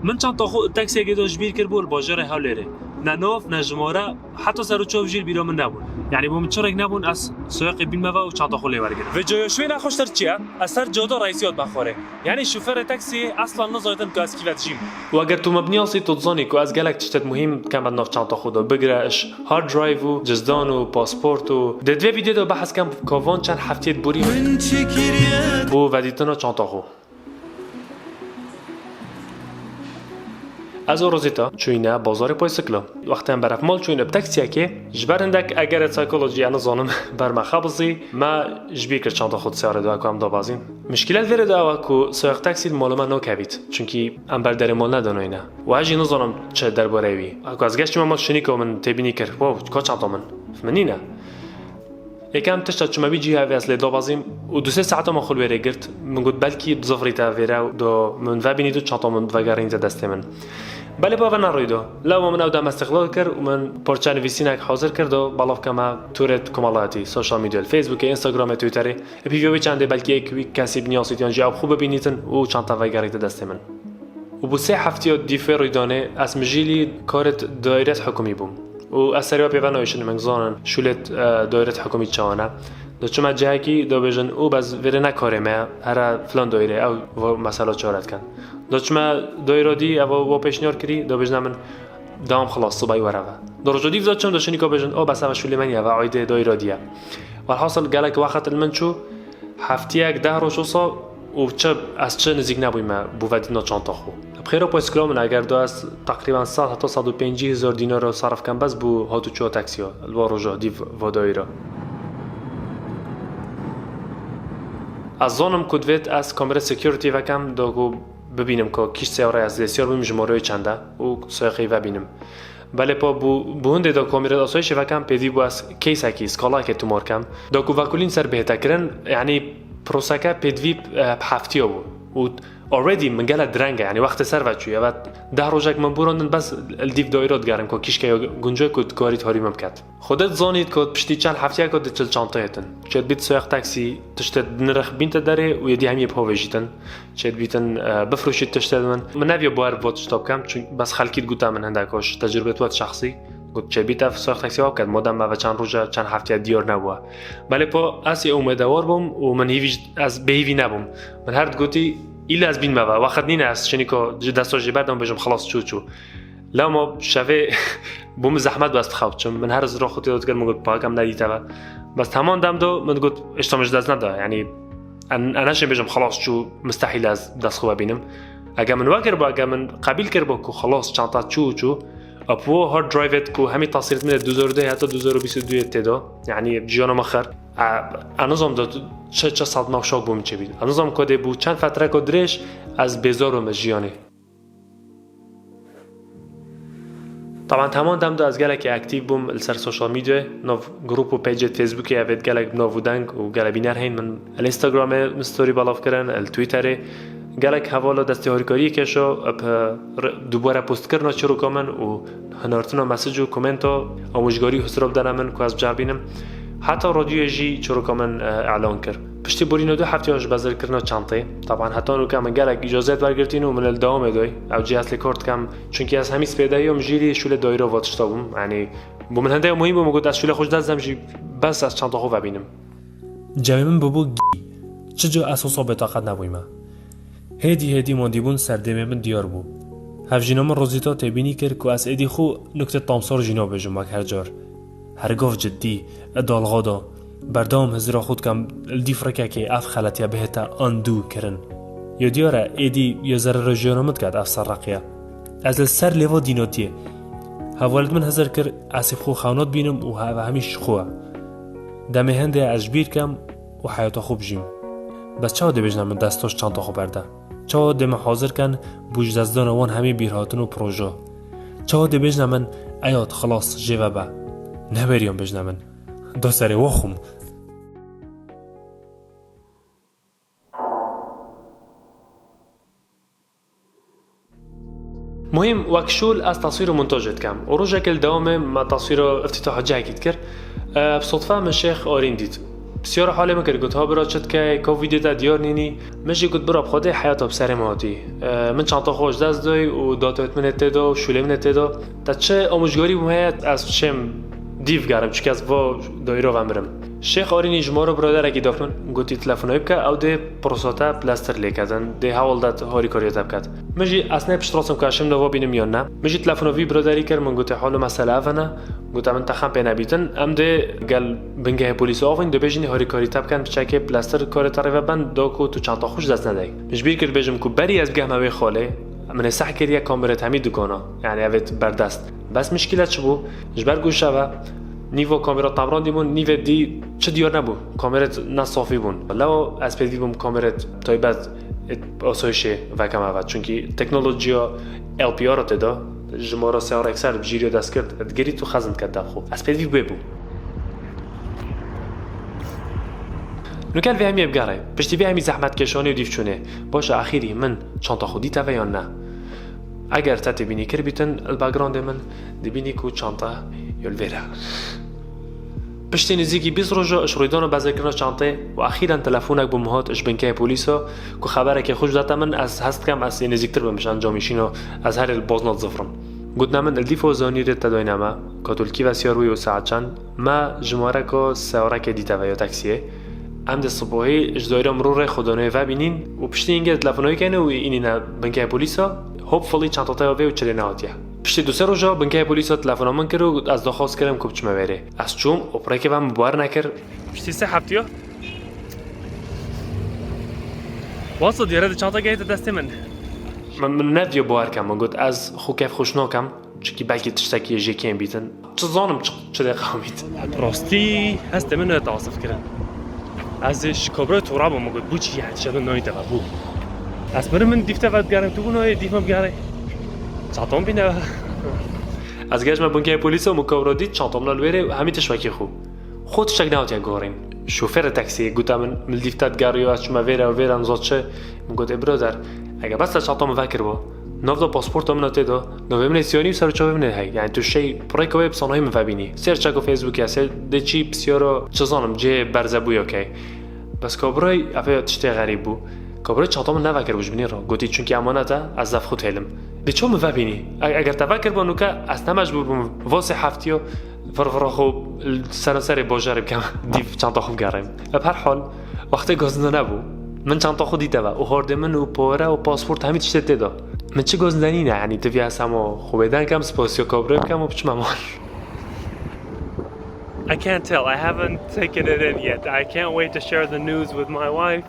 من چند تا خود تاکسی که داشت بیر کرد بول باجر حالیره نه نوف نه جماره حتی سر و چوب جیل بیرا من نبود یعنی با من چرا نبود از سوق بین موا و چند تا خالی ورگرد و جایشوی نخوشتر چیه اثر جادا رئیسیات بخوره یعنی شوفر تاکسی اصلا نزایدن که از کیفت جیم و اگر تو مبنیاسی تو تزانی که از گلک تشتت مهم کم ناف چند تا خود بگیرش هارد درایو و جزدان و پاسپورت و ده دو ویدیو دو بحث کم کاوان چند هفته بوری بو ودیتنا چند تا خو از روزیتا چوینه بازار پایسکلا وقتی هم برف مال چوینه بتاکسیه که جبرندک اگر سایکولوژی انا زانم بر مخابزی ما جبیر کرد چند تا خود سیاره دو اکو هم دابازیم مشکلات ورد او اکو سایق تاکسی مال من نکوید چونکی ام بر در مال ندانوینه و هجی نزانم چه در باروی اکو از گشت مال شنی که من تبینی کرد واو کا چند تا من فمنینه یکم تشت چما بیجی هاوی اصل دابازیم و دو سه ساعت ما خل وری گرت من گفت بلکی بزفری تا ویرا دو من و بینی دو چند تا من و گارین دست من بله با من رویدو لو من اودم استقلال کرد و من پرچه نویسینک حاضر کرد و بالاف کما تورت کمالاتی سوشال میدیا فیسبوک اینستاگرام توییتر پیوی چنده بلکی یک کسی بنیاسیت یا جواب خوب ببینیدن و چند تا وگرید دست من و بو سه هفته دیفر رویدانه از مجیلی کارت دایره حکومی بوم و از سریع پیوانویشن منگزانن شولت دایره حکومی چوانه دو چما جاکی دو بجن او باز وره نکاره ما هر فلان دایره او مسئله چارت کن دو چما دایره دی او پیشنهاد کردی دو بجن من دام خلاص صبای ورقه درجه دیو داشتم داشتنی که بجن او بس شولی منیه و عیده دایره دیه و حاصل گلک وقت المنشو هفته یک ده روز صا و چه از چه نزدیک نبودیم بو ودینا چند تا خو بخیر پس کلام اگر دو از تقریبا 100 تا 150,000 دینار رو صرف کن بس بو هاتو چو تاکسی ها الواروجا دیو و دایره از زانم کدویت از کامera سکیوریتی و کم داگو ببینم که کیش سیاره از دستیار بیم جماره چنده و سایقی و بینم بله پا بو هنده دا کامera آسایش و کم پیدی بو از کیس اکی اسکالا که تو مارکم داگو وکولین سر بهتا کرن یعنی پروسکا پیدوی هفتی ها و already من قال درنگه یعنی وقت سر وچویه و ده روزک من بروندن بس الدیف دایرات گرم که کیش که گنجای کد کاری تاری ممکد خودت زانید که پشتی چند هفته کد چل چانته هتن چت بیت سوق تاکسی تشت نرخ بینت داره و یدی همی پاویجیتن چت بیتن بفروشید تشت من نبی بار وات شتاب کم چون بس خالکید گوتام من هندکاش تجربه وات شخصی گفت چه بیت سوق تاکسی ها کرد مادام ما چند روز چند هفته دیار نبوده بله پا اسی امیدوار بوم و من هیچ از بهیوی نبوم من هر گوتی ایل از بین ما وقت نینه است شنی که دستاش بعدم بجم خلاص چو لا ما شوه بوم زحمت باست خواب چون من هر از راه خودی داد کردم گفت پاکم ندیده و بس تمام دم دو من گفت اشتماش دست نده یعنی انا شن بجم خلاص چو مستحیل از دست خواب بینم اگر من واقع با اگر من قبیل کرد با که خلاص چانتا چو اپو هارد درایوت کو همین تاثیرت من 2002 حتی 2022 ابتدا یعنی جیانا مخر انظام داد چه صدمه شوک بوم چه بید انظام کده بود چند فتره کدرش از بزار و مجیانه طبعا تمام دم دو از گلک اکتیو بوم السر سوشال میدیا نو گروپ و پیج فیسبوک اوید گلک نو ودنگ و گل بینر هین من الانستاگرام مستوری بالاف کردن التویتر گلک حوالا دستیاری کاری کشو دوباره پست کردن چرو کامن و هنرتنا مسیج و کامنت و آموزگاری حساب دارم من که از جابینم حتی رادیو جی چرو کامن اعلان کرد پشتی برینو دو هفته اش بازار کردن چانته طبعا حتی اون که من گلک اجازه برگرتین و من الدوام دوی او جی اصل کارت کم چون که از همین سپیدایی هم جیلی شول دایره واتشتابم یعنی بو من هنده مهم بوم گفت از شول خوش دستم جی بس از چانتا خوب ببینم جای من بابو چجا اساسا بطاقت نبویمه هدی ماندیبون سردمه من دیار بو هفجینام روزیتا تبینی کرد که از ایدی خو نکته تامسار جینا بجم هر جار هرگاه جدی ادالغادا بردام هزرا خود کم الدیفرکه که اف خلطیا بهتا اندو کرن یا دیاره ایدی یا زر رجیانامت کرد اف سرقیه از السر لیوا دیناتیه هوالد من هزر کرد اسیب خو خانات بینم و همیش خواه دمه هنده اجبیر کم و حیاتا خوب جیم بس چه ده بجنم من دستاش چند تا خوب برده چه ده من حاضر کن بوج دزدان وان همه بیرهاتن و پروژه چه ده بجنم من ایات خلاص جوابه نبریم بجنم من دو سری وخم مهم وكشول از تصوير منتجت كم وروجا كل دوامه ما تصوير افتتاح جاكيت كر بصدفه من شيخ اورين ديت بسیار حال مکر گوت ها برا چت که کووید تا دیار نینی مشی گوت برا بخوده حیات بسر ماتی من چند تا خوش دست دوی و داتوت من تدا و شوله من تدا تا چه آموزگاری بومهیت از شم دیو گرم چون که از وا دایره وامرم شیخ آرینی جمارو برادر اگه دافن گوتی تلفنای بکه او ده پروستاتا پلاستر لیکدن ده حوال داد هاری کاریت بکد مجی اصلا پشتراسم کاشم نوا بینم یا نه مجی تلفنوی برادری کر من گوتی حالو مسئله افنه گوت من تخم پی نبیتن ام ده گل بنگه پلیس آفین دو بجنی هاری کاریت بکن بچه پلاستر کاری طرف بند داکو تو چند تا خوش دست ندای مجبور کرد بجم کو بری از گه موی خاله من صح کردی کامرت همین دکانا یعنی اوت بردست بس مشکلات چه بو جبر گوشه و نیو کامرا تمران دیمون نیو دی چه دیار نبود کامرت نصافی بون لو از پیدی بوم کامرت تایبت آسایشه و کم اول چون که تکنولوژیا LPR رو تدا جمارا سیار اکثر بجیری دست کرد ادگری تو خزند کرد خو از پیدی ببو نکل وی همی بگره پشتی وی همی زحمت کشانی و دیفچونه باشه اخیری من چند تا خودی تا یا نه اگر تا تبینی کر بیتن الباگراند من دبینی کو چانتا یلویره پشتی نزدیکی 20 روزا اشریدان بازار کردن چانته و اخیراً تلفنک بوم هات اش بنکه پلیسا که خبره که خوش داده من از هست کم از نزدیکتر بمش انجامشین و از هر البازنات زفرم گفتم من الدیف و زانی رت تداینما کاتولکی و سیاروی و ساعتشان ما جمعه که سواره که دیتا و یا تاکسیه عند الصبحی اجدایرم رو خدانه و بینین و پشتی اینگه تلفنای کنه و اینینا بنکه پلیسا هوپفلی چانتا و چلی نهاتیه پشتی دو سه روزا بنکه پلیسا تلفنم من کرد و از دخواست کردم که بچم بره از چوم اپرای که من باور نکرد پشتی سه هفتیه واسه دیاره چانتا گیت دست من ندیو باور کم من گفت از خوکف خوشناکم چکی بلکه تشتکی جیکیم بیتن چه زانم چه دقیقه امید راستی هست من تعاصف کردم ازش کبرای تورا با مگه بوچی هست شده نایده و بو از برای من دیفته ود گرم تو بونای دیفم بگره چطام بینه از گشت من بنگه پلیس و مکابرا دید چطام نالویره همین تشوکی خوب خود شک نهات یا گارین شوفر تاکسی گوتا من دیفتت گریو از شما ویره و ویره نزاد شه من گوت برادر اگه بس چطام فکر با نفت پاسپورت من نتیدا نویم نسیانی سر چه ببینه هی یعنی تو شی پرای کوی بسانهایی مفهمی سرچ کو فیسبوک یا سر دچی بسیارا چزانم جه برزبوی اوکی بس کابرای افه تشتی غریب بو کابرای چطام نفکر بوش بینی را گوتی چون که امانته از زف خود هلم دچو مفهمی اگر تفکر بانو که اصلا مجبور بم واسه هفتیو فرفرا خوب سر باجرب کم دیف چند تا خوب گرم به هر حال وقتی گازنده نبود من چند تا خودی دوا و هارد من و پاره و پاسپورت همین چیز تدا من چه گازندنی نه یعنی تو ویاسمو خوبه دن کم سپاسیو کابره کم و بچم امان I can't tell. I haven't taken it in yet. I can't wait to share the news with my wife,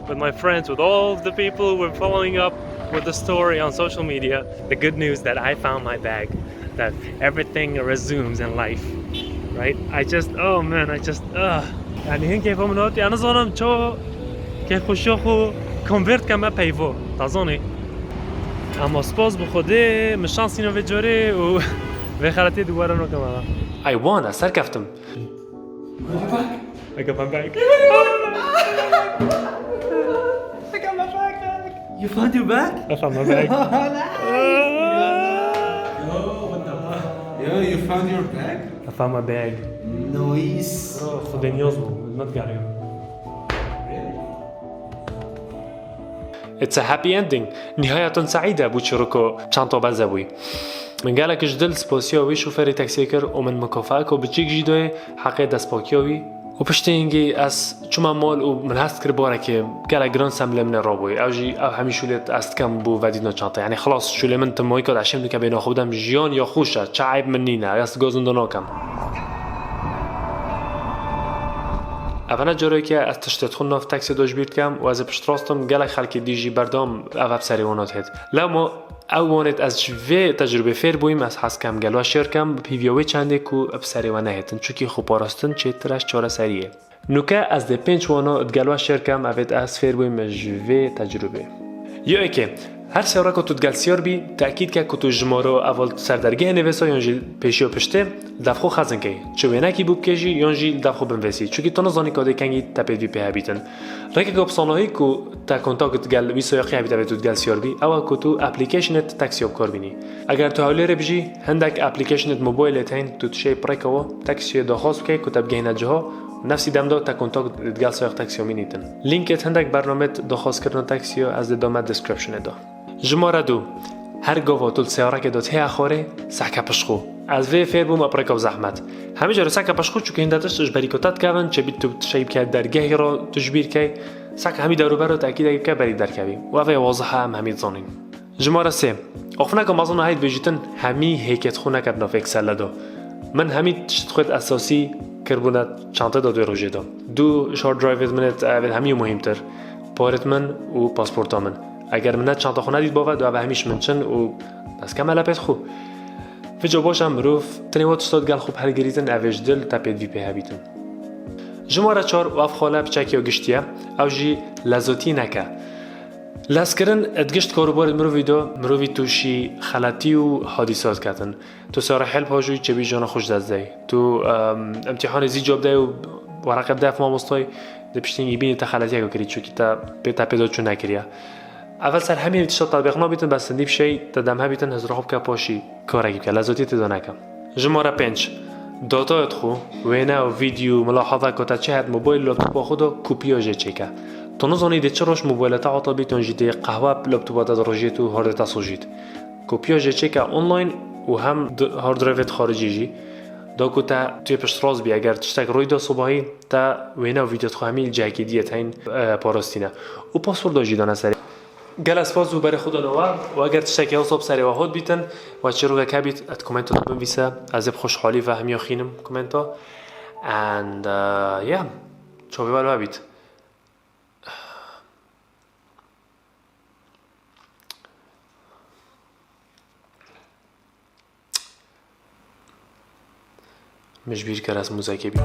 with my friends, with all of the people who are following up with the story on social media. The good news that I found my bag, that everything resumes in life, right? Oh man, يعني هين كيف منوتي أنا ظنم شو كيف خوشوخو convert كما بيفو تظني اما سپاس بخوده مشانس اینو بجوره و به خلاتی دوباره نو کما I won اثر کفتم I got my bag You found your bag? I found my bag Yo, you found your bag? I found my bag Nice. خود نیاز بود ما تگریم It's a happy ending نهاية سعيدة بو شروكو چانتا بزبوي من قالك جدل سپاسياوي شوفري تاكسي كر ومن مكافأك وبتجيك جيدوي حقي دسپاكياوي وبشتي اینگی از چما مال و من هست کر باره که گله گران سمله من رابوی او جی او همی شولت است کم بو ودیدنا چانتا یعنی خلاص شوله من تمایی کد عشم دو که بینا خودم جیان یا خوشه چه عیب من نینه است گازندانا کم اولا جایی که از تشتت خون ناف تاکسی داشت بیرد کم و از پشتراستم گله خلک دیجی بردام او بسری ونات هد لما او وانت از جوه تجربه فیر بویم از حس کم گلوا شیر کم پیویوی چنده کو بسری ونه هتن چوکی خوب پاراستن چه ترش چاره سریه نوکه از ده پنج وانا گلوا شیر کم اوید از فیر بویم از جوه تجربه یا اکه هر سیاره که تو دگل سیار بی تأکید که تو جمارو اول سردرگه نویسا یانجی پیشی و پشته دفخو خزن که چه نکی بوب کشی یانجی دفخو بنویسی چونکی تو نزانی که کنگی تپید بی پیه بیتن رکه که بسانهایی که تا کنتاکت گل ویسایقی هبیده تو دگل سیار بی او که تو اپلیکیشنت تاکسیاب کار بینی اگر تو حالی بجی هندک اپلیکیشنت موبایلت هین تو تشی پرکوا تاکسی داخواست که تبگه نجها نفسی دم داد تا کنتاکت دگال سایق تاکسی مینیتن لینکت هندک برنامه دخواست کردن تاکسی از دامه دیسکریپشن دا جماره دو هر گاوا تول سیاره که داد هی خوره سکه پشخو از وی فیر بوم اپرکاو زحمت همه جا سکه پشخو چون که هندتش اجباریکوتات کردن چه بیت تو شیب که درگاهی را تجبیر کی سکه همی دارو برات اکید که بری درکوی و اوی واضحه هم زانین جماره سه آخفنا که مازن هاید بجیتن همی هیکت خونه کردن فکر سلدا من همی تشت خود اساسی کربونت چانته داد روزه دا دو شارت درایوت منت اول همی مهمتر پارت من و پاسپورت من اگر منت چانته خونه دید باید و همیش منچن و بس کم لپت خو فجا باشم مروف تنوات استاد گل خوب هر گریتن اوش دل تا پید وی پی هبیتن جماره چار و افخاله بچکی و گشتیه او جی لذاتی نکه لاسکرن ادگشت کاروبار مروی توشی خلاتی و حادثات کردن تو سر حل پاجوی چه بیجان خوش دزدی تو امتحان زی جاب دی و ورقه دف ما مستای دپشتین یبینی تا خلاتی اگه کردی چون که تا پیدا چون نکریه اول سر همین اتشاد تطبیق نبیتن بس ندیب شی تدم ها بیتن هزار خوب که پاشی کاری که لذاتی تدا نکم جماره 5 داتا ادخو وینا و ویدیو ملاحظه کتا چه هد موبایل لپتاپ خودو کپی جه چکه تو نزانی دی چراش موبایل تا عطا بیتون جدی قهوه لپتاپ تا روجیت و هارد تا سوجیت کپی جه چکه آنلاین و هم هارد درایو خارجی جی دا کتا توی پشت راز بی اگر تشتک روی دا صبحی تا وینا و ویدیو خواهمی جاکی دیت این پاراستینه و پاسورد دا جیدانه سری گل اسپاس و برای خدا نوار و اگر تشتکی حساب سری و هاد بیتن و چه رو که بیت ات کومنت رو بنویسه از خوشحالی و همی خینم کومنت ها and yeah چوبی بالا بیت مش بیر کرد از موزیک بی